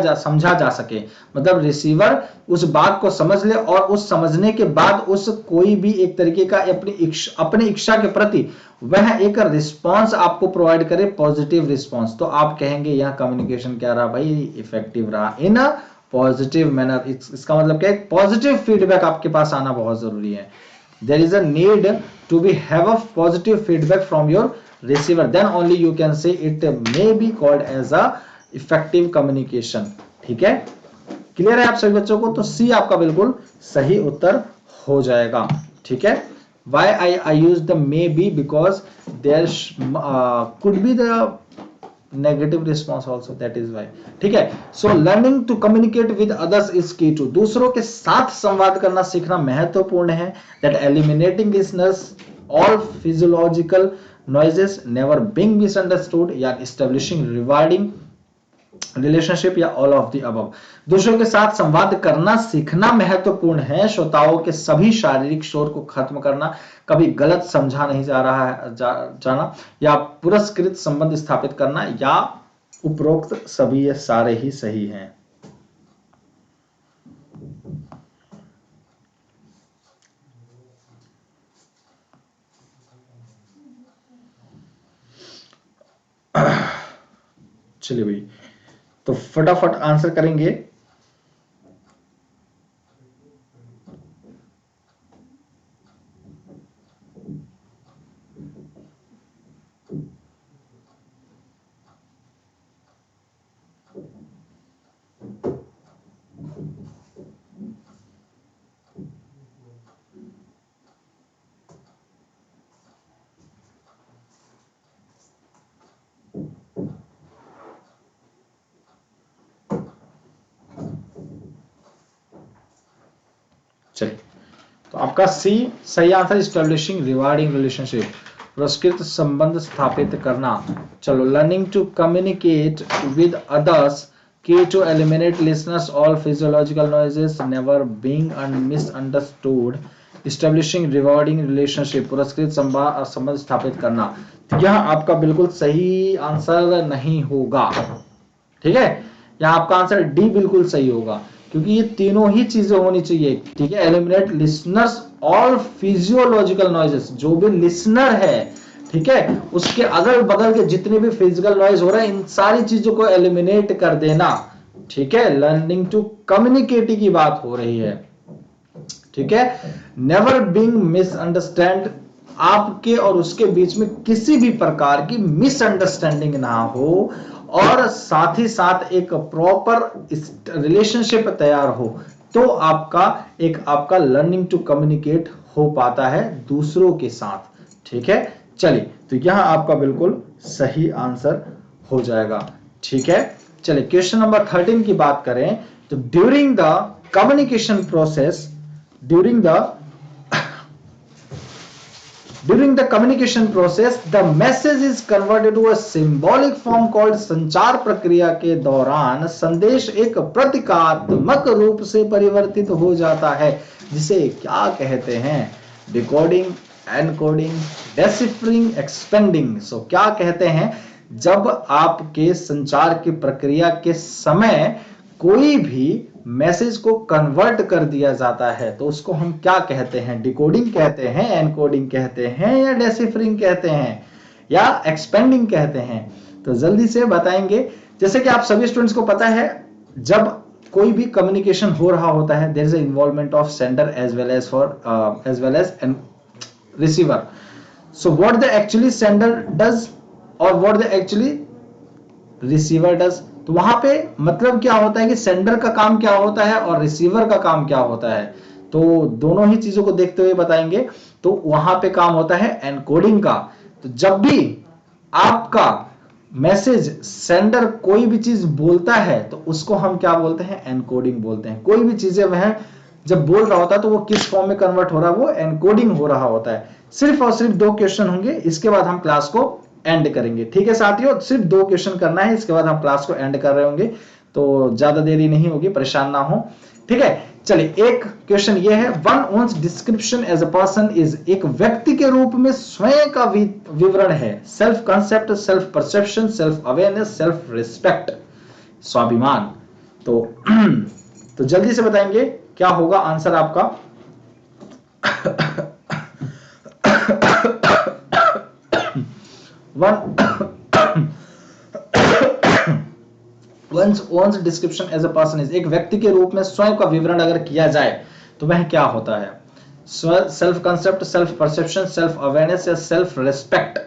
जा सके, मतलब रिसीवर उस बात को समझ ले और उस समझने के बाद उस कोई भी एक तरीके का अपनी इच्छा के प्रति वह एक रिस्पांस आपको प्रोवाइड करे, पॉजिटिव रिस्पांस। तो आप कहेंगे यह कम्युनिकेशन क्या रहा भाई, इफेक्टिव रहा इन अ पॉजिटिव मैनर। इसका मतलब क्या है, पॉजिटिव फीडबैक आपके पास आना बहुत जरूरी है। There is a need to have a positive feedback from your receiver, then only you can say it may be called as a effective communication। ठीक है, क्लियर है आप सभी बच्चों को? तो सी आपका बिल्कुल सही उत्तर हो जाएगा। ठीक है, why I use the may be because there could be the negative response also, that is why। ठीक है, so learning to communicate with others is key to, दूसरों के साथ संवाद करना सीखना महत्वपूर्ण है, that eliminating listeners all physiological noises, never being misunderstood या establishing rewarding रिलेशनशिप या ऑल ऑफ द अबव। दूसरों के साथ संवाद करना सीखना महत्वपूर्ण है, श्रोताओं के सभी शारीरिक शोर को खत्म करना, कभी गलत समझा नहीं जा रहा है जाना या पुरस्कृत संबंध स्थापित करना या उपरोक्त सभी, ये सारे ही सही हैं। चलिए भाई, तो फटाफट आंसर करेंगे। चलिए, तो आपका सी सही आंसर, इस्टेब्लिशिंग रिवार्डिंग रिलेशनशिप, पुरस्कृत संबंध स्थापित करना। चलो, learning to communicate with others, key to eliminate listeners all physiological noises, never being misunderstood, establishing rewarding relationship, पुरस्कृत संबंध स्थापित करना। तो यह आपका बिल्कुल सही आंसर नहीं होगा। ठीक है, यहां आपका आंसर डी बिल्कुल सही होगा, क्योंकि ये तीनों ही चीजें होनी चाहिए। ठीक है, eliminate listeners all physiological noises, जो भी लिसनर है, ठीक है, उसके अगल बगल के जितने भी फिजिकल नॉइज हो रहे हैं, इन सारी चीजों को एलिमिनेट कर देना। ठीक है, लर्निंग टू कम्युनिकेट की बात हो रही है। ठीक है, नेवर बीइंग मिसअंडरस्टैंड, आपके और उसके बीच में किसी भी प्रकार की मिसअंडरस्टैंडिंग ना हो, और साथ ही साथ एक प्रॉपर रिलेशनशिप तैयार हो, तो आपका लर्निंग टू कम्युनिकेट हो पाता है दूसरों के साथ। ठीक है, चलिए, तो यहां आपका बिल्कुल सही आंसर हो जाएगा। ठीक है, चलिए, क्वेश्चन नंबर 13 की बात करें तो during the communication process, during the communication process the message is converted to a symbolic form called, संचार प्रक्रिया के दौरान संदेश एक प्रतीकात्मक रूप से परिवर्तित हो जाता है, जिसे क्या कहते हैं? Decoding, encoding, deciphering, expanding. So क्या कहते हैं? जब आपके संचार की प्रक्रिया के समय कोई भी मैसेज को कन्वर्ट कर दिया जाता है, तो उसको हम क्या कहते हैं? डिकोडिंग कहते हैं, एनकोडिंग कहते हैं, या डेसिफरिंग कहते हैं, या एक्सपेंडिंग कहते हैं? तो जल्दी से बताएंगे। जैसे कि आप सभी स्टूडेंट्स को पता है, जब कोई भी कम्युनिकेशन हो रहा होता है, there is a involvement of sender as well as receiver. So what the actually sender does और what the actually receiver does, तो वहां पे मतलब क्या होता है कि सेंडर का काम क्या होता है और रिसीवर का काम क्या होता है, तो दोनों ही चीजों को देखते हुए बताएंगे। तो वहां पे काम होता है एनकोडिंग का। तो जब भी आपका मैसेज सेंडर कोई भी चीज बोलता है, तो उसको हम क्या बोलते हैं? एनकोडिंग बोलते हैं। कोई भी चीजें वह जब बोल रहा होता है तो वो किस फॉर्म में कन्वर्ट हो रहा है, वो एनकोडिंग हो रहा होता है। सिर्फ और सिर्फ 2 क्वेश्चन होंगे, इसके बाद हम क्लास को एंड करेंगे। ठीक है साथियों, सिर्फ 2 क्वेश्चन करना है, इसके बाद हम क्लास को एंड कर रहे होंगे, तो ज्यादा देरी नहीं होगी, परेशान ना हो। ठीक है, चलिए एक क्वेश्चन ये है, one one's description as a person is, एक व्यक्ति के रूप में स्वयं का विवरण है, self concept, self perception, self awareness, self respect, स्वाभिमान। तो जल्दी से बताएंगे क्या होगा आंसर आपका। one's description as a person is, एक व्यक्ति के रूप में स्वयं का विवरण अगर किया जाए तो वह क्या होता है। Self concept, self perception, self awareness या सेल्फ रिस्पेक्ट,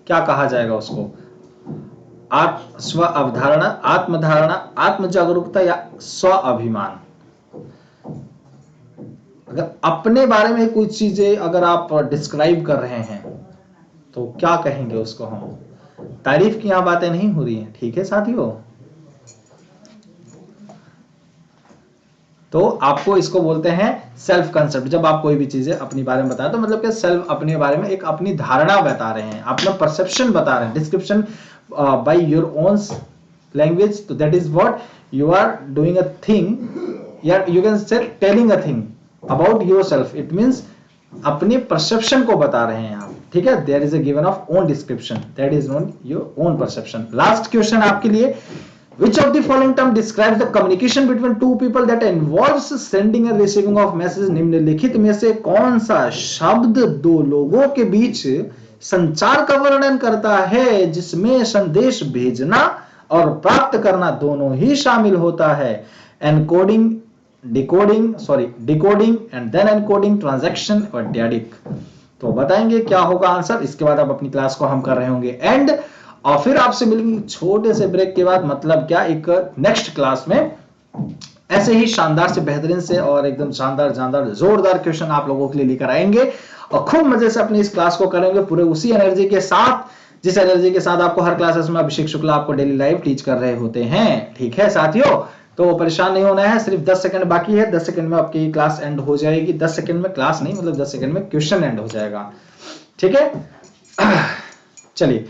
क्या कहा जाएगा उसको। स्व अवधारणा, आत्मधारणा, आत्म जागरूकता या स्व अभिमान। अगर अपने बारे में कुछ चीजें अगर आप डिस्क्राइब कर रहे हैं तो क्या कहेंगे उसको हम। तारीफ की यहां बातें नहीं हो रही हैं, ठीक है साथियों। तो आपको इसको बोलते हैं सेल्फ कंसेप्ट। जब आप कोई भी चीजें अपने बारे में बताएं तो मतलब कि सेल्फ अपने बारे में एक अपनी धारणा बता रहे हैं, अपना परसेप्शन बता रहे हैं। Description by your own language, तो that is what you are doing a thing, या you can say telling a thing about yourself. It means अपने परसेप्शन को बता रहे हैं आप। ठीक है, there is a given of own description, that is known your own perception. Last question आपके लिए, which of the following term describes the communication between two people that involves sending and receiving of message। निम्नलिखित में से कौन सा शब्द दो लोगों के बीच संचार का वर्णन करता है जिसमें संदेश भेजना और प्राप्त करना दोनों ही शामिल होता है। Encoding, decoding and then encoding, transaction और डैडिक। तो बताएंगे क्या होगा आंसर, इसके बाद आप अपनी क्लास को हम कर रहे होंगे एंड, और फिर आपसे मिलेंगे छोटे से ब्रेक के बाद। मतलब क्या, एक नेक्स्ट क्लास में ऐसे ही शानदार से, बेहतरीन से और एकदम शानदार जानदार जोरदार क्वेश्चन आप लोगों के लिए लेकर आएंगे और खूब मजे से अपनी इस क्लास को करेंगे पूरे उसी एनर्जी के साथ जिस एनर्जी के साथ आपको हर क्लासेस में अभिषेक शुक्ला आपको डेली लाइव टीच कर रहे होते हैं। ठीक है साथियों, तो परेशान नहीं होना है, सिर्फ 10 सेकंड बाकी है, 10 सेकंड में आपकी क्लास एंड हो जाएगी। 10 सेकंड में क्लास नहीं, मतलब 10 सेकंड में क्वेश्चन एंड हो जाएगा। ठीक है, चलिए,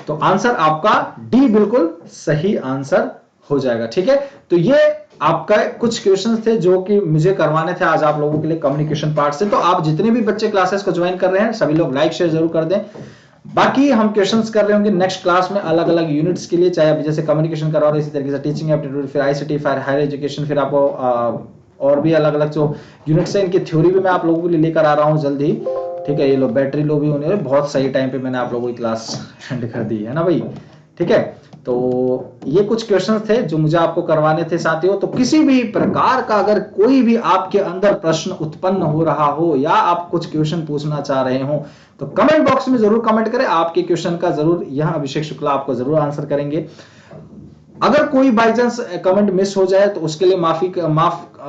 तो आंसर आपका डी बिल्कुल सही आंसर हो जाएगा। ठीक है, तो ये आपका कुछ क्वेश्चंस थे जो कि मुझे करवाने थे आज आप लोगों के लिए कम्युनिकेशन पार्ट से। तो आप जितने भी बच्चे क्लासेस को ज्वाइन कर रहे हैं सभी लोग लाइक शेयर जरूर कर दें। बाकी हम क्वेश्चंस कर रहे होंगे नेक्स्ट क्लास में अलग अलग यूनिट्स के लिए, चाहे आप जैसे कम्युनिकेशन करा रहे हो इसी तरीके से टीचिंग एप्टीट्यूड, फिर आईसीटी, फिर हायर एजुकेशन, फिर आपको और भी अलग अलग जो यूनिट्स है इनकी थ्योरी भी मैं आप लोगों के लिए लेकर आ रहा हूँ जल्द ही। ठीक है, ये लो बैटरी लो भी होने, बहुत सही टाइम पे मैंने आप लोगों की क्लास एंड कर दी है ना भाई। ठीक है, तो ये कुछ क्वेश्चंस थे जो मुझे आपको करवाने थे साथियों। तो किसी भी प्रकार का अगर कोई भी आपके अंदर प्रश्न उत्पन्न हो रहा हो या आप कुछ क्वेश्चन पूछना चाह रहे हो तो कमेंट बॉक्स में जरूर कमेंट करें, आपके क्वेश्चन का जरूर यहां अभिषेक शुक्ला आपको जरूर आंसर करेंगे। अगर कोई बाई चांस कमेंट मिस हो जाए तो उसके लिए माफ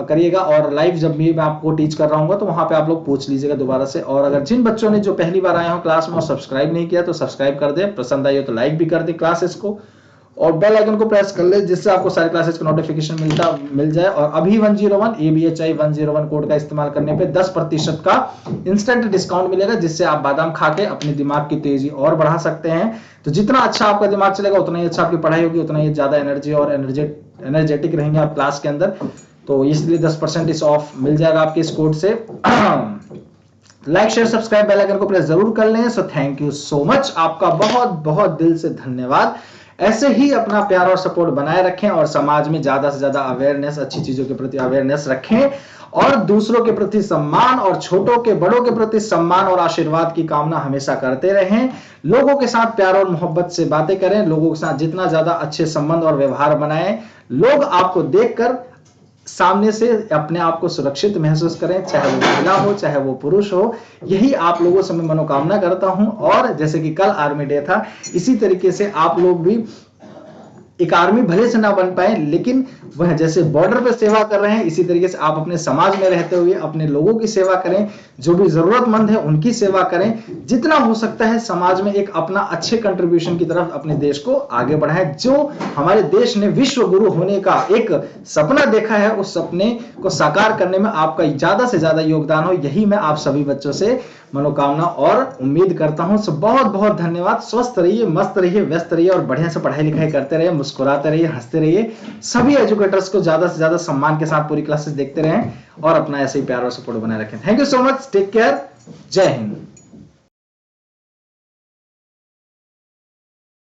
करिएगा, और लाइव जब भी मैं आपको टीच कर रहा हूँ तो वहां पे आप लोग पूछ लीजिएगा दोबारा से। और अगर जिन बच्चों ने जो पहली बार आए हो क्लास में और सब्सक्राइब नहीं किया तो सब्सक्राइब कर दे, पसंद आई हो तो लाइक भी कर दे क्लासेस को, और बेल आइकन को प्रेस कर ले जिससे आपको सारी क्लासेस का नोटिफिकेशन मिल जाए। और अभी 101 ABHI 101 कोड का इस्तेमाल करने पे 10% का इंस्टेंट डिस्काउंट मिलेगा, जिससे आप बादाम खा के अपने दिमाग की तेजी और बढ़ा सकते हैं। तो जितना अच्छा आपका दिमाग चलेगा उतना ही अच्छा आपकी पढ़ाई होगी, उतना ही ज्यादा एनर्जी और एनर्जेटिक रहेंगे आप क्लास के अंदर। तो इसलिए 10% इस ऑफ मिल जाएगा आपके इस कोड से। Like share subscribe bell icon को प्रेस जरूर कर लें। So thank you so much, आपका बहुत बहुत दिल से धन्यवाद। ऐसे ही अपना प्यार और सपोर्ट बनाए रखें और समाज में ज्यादा से ज्यादा अवेयरनेस, अच्छी चीजों के प्रति अवेयरनेस रखें और दूसरों के प्रति सम्मान और छोटों के बड़ों के प्रति सम्मान और आशीर्वाद की कामना हमेशा करते रहें। लोगों के साथ प्यार और मोहब्बत से बातें करें, लोगों के साथ जितना ज्यादा अच्छे संबंध और व्यवहार बनाएं, लोग आपको देखकर सामने से अपने आप को सुरक्षित महसूस करें, चाहे वो महिला हो चाहे वो पुरुष हो। यही आप लोगों से मैं मनोकामना करता हूं। और जैसे कि कल आर्मी डे था, इसी तरीके से आप लोग भी एक आर्मी भले से ना बन पाए, लेकिन वह जैसे बॉर्डर पे सेवा कर रहे हैं, इसी तरीके से आप अपने समाज में रहते हुए अपने लोगों की सेवा करें, जो भी जरूरतमंद है उनकी सेवा करें, जितना हो सकता है समाज में एक अपना अच्छे कंट्रीब्यूशन की तरफ अपने देश को आगे बढ़ाएं। जो हमारे देश ने विश्व गुरु होने का एक सपना देखा है, उस सपने को साकार करने में आपका ज्यादा से ज्यादा योगदान हो, यही मैं आप सभी बच्चों से मनोकामना और उम्मीद करता हूं। सो बहुत बहुत धन्यवाद। स्वस्थ रहिए, मस्त रहिए, व्यस्त रहिए और बढ़िया से पढ़ाई लिखाई करते रहिए, मुस्कुराते रहिए, हंसते रहिए। सभी एजुकेटर्स को ज्यादा से ज्यादा सम्मान के साथ पूरी क्लासेस देखते रहें और अपना ऐसे ही प्यार और सपोर्ट बनाए रखें। Thank you so much, take care, जय हिंद।